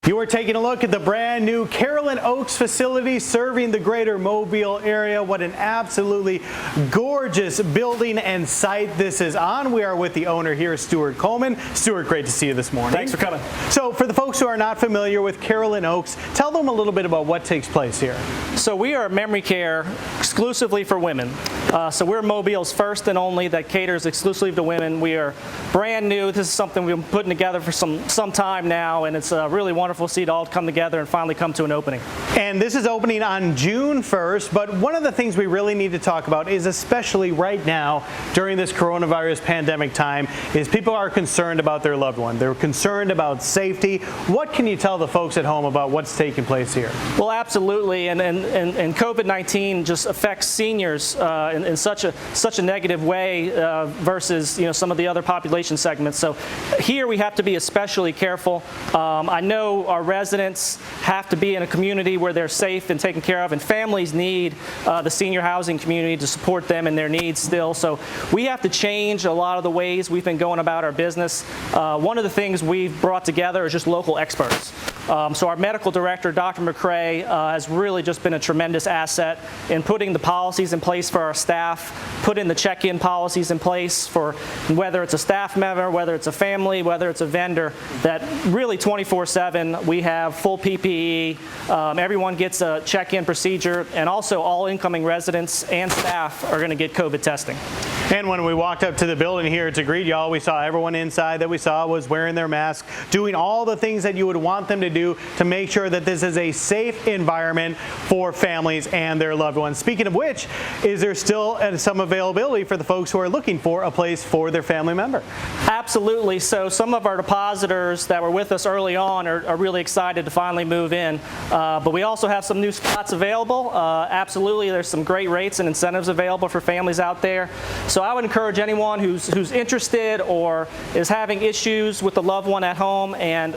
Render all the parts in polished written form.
You are taking a look at the brand new Carillon Oaks facility serving the greater Mobile area. What an absolutely gorgeous building and site this is on. We are with the owner here, Stuart Coleman. Stuart, great to see you this morning. Thanks for coming. So for the folks who are not familiar with Carillon Oaks, tell them a little bit about what takes place here. So we are memory care exclusively for women. So we're Mobile's first and only that caters exclusively to women. We are brand new. This is something we've been putting together for some time now, and it's really wonderful to see it all come together and finally come to an opening. And this is opening on June 1st, but one of the things we really need to talk about is, especially right now during this coronavirus pandemic time, is people are concerned about their loved one. They're concerned about safety. What can you tell the folks at home about what's taking place here? Well, absolutely, and COVID-19 just affects seniors in such a negative way versus some of the other population segments. So here we have to be especially careful. I know our residents have to be in a community where they're safe and taken care of, and families need the senior housing community to support them in their needs still. So we have to change a lot of the ways we've been going about our business. One of the things we've brought together is just local experts. So our medical director, Dr. McCrae, has really just been a tremendous asset in putting the policies in place for our staff, putting the check-in policies in place for whether it's a staff member, whether it's a family, whether it's a vendor, that really 24/7 we have full PPE. Everyone gets a check-in procedure, and also all incoming residents and staff are going to get COVID testing. And when we walked up to the building here to greet y'all, we saw everyone inside that we saw was wearing their mask, doing all the things that you would want them to do to make sure that this is a safe environment for families and their loved ones. Speaking of which, is there still some availability for the folks who are looking for a place for their family member? Absolutely. So some of our depositors that were with us early on are really excited to finally move in. But we also have some new spots available. Absolutely, there's some great rates and incentives available for families out there. So I would encourage anyone who's interested or is having issues with a loved one at home and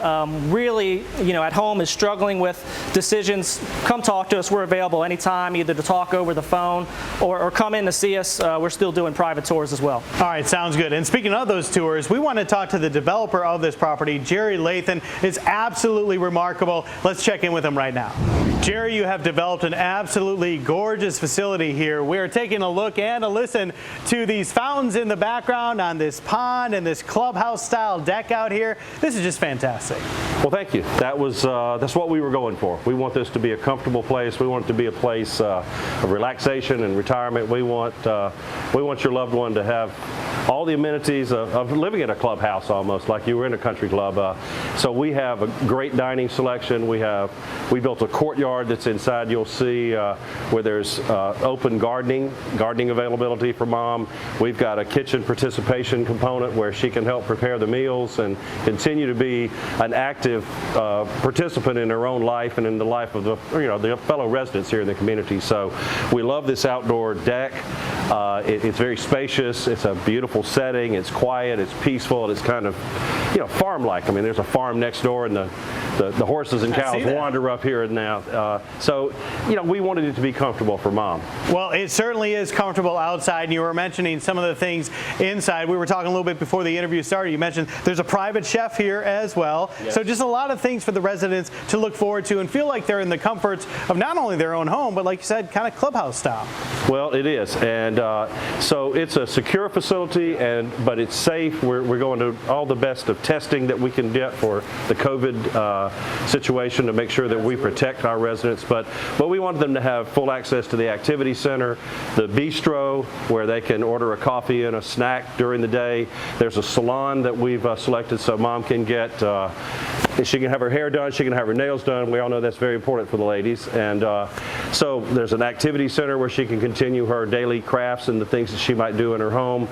really, at home is struggling with decisions, come talk to us. We're available anytime, either to talk over the phone or come in to see us. We're still doing private tours as well. All right, sounds good. And speaking of those tours, we want to talk to the developer of this property, Jerry Lathan. It's absolutely remarkable. Let's check in with him right now. Jerry, you have developed an absolutely gorgeous facility here. We're taking a look and a listen to these fountains in the background on this pond and this clubhouse style deck out here. This is just fantastic. Well, thank you. That's what we were going for. We want this to be a comfortable place. We want it to be a place of relaxation and retirement. We want your loved one to have all the amenities of living in a clubhouse, almost like you were in a country club. So we have a great dining selection. We built a courtyard that's inside. You'll see where there's open gardening availability for mom. We've got a kitchen participation component where she can help prepare the meals and continue to be an active participant in her own life and in the life of the fellow residents here in the community. So we love this outdoor deck. It's very spacious. It's a beautiful setting. It's quiet. It's peaceful. It's kind of farm-like. I mean, there's a farm next door, and the horses and cows wander up here and now. So we wanted it to be comfortable for mom. Well, it certainly is comfortable outside, and you were mentioning some of the things inside. We were talking a little bit before the interview started. You mentioned there's a private chef here as well. Yes. So just a lot of things for the residents to look forward to and feel like they're in the comforts of not only their own home, but like you said, kind of clubhouse style. Well, it is, and so it's a secure facility, but it's safe. We're going to all the best of testing that we can get for the COVID situation to make sure that we protect our residents. But we wanted them to have full access to the activity center, the bistro where they can order a coffee and a snack during the day. There's a salon that we've selected so mom can get. She can have her hair done. She can have her nails done. We all know that's very important for the ladies. And so there's an activity center where she can continue her daily crafts and the things that she might do in her home.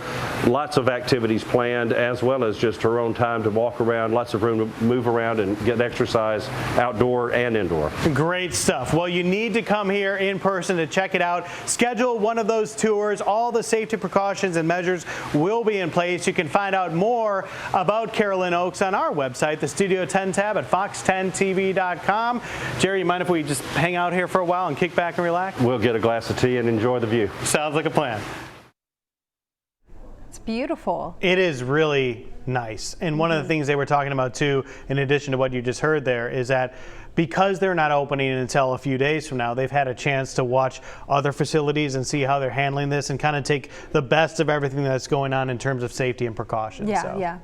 Lots of activities planned, as well as just her own time to walk around. Lots of room to move around and get exercise outdoor and indoor. Great stuff. Well, you need to come here in person to check it out. Schedule one of those tours. All the safety precautions and measures will be in place. You can find out more about Carillon Oaks on our website, the Studio 10 tab at fox10tv.com. Jerry, you mind if we just hang out here for a while and kick back and relax? We'll get a glass of tea and enjoy the view. Sounds like a plan. It's beautiful. It is really nice. And one of the things they were talking about too, in addition to what you just heard there, is that because they're not opening until a few days from now, they've had a chance to watch other facilities and see how they're handling this and kind of take the best of everything that's going on in terms of safety and precautions. Yeah, So. yeah.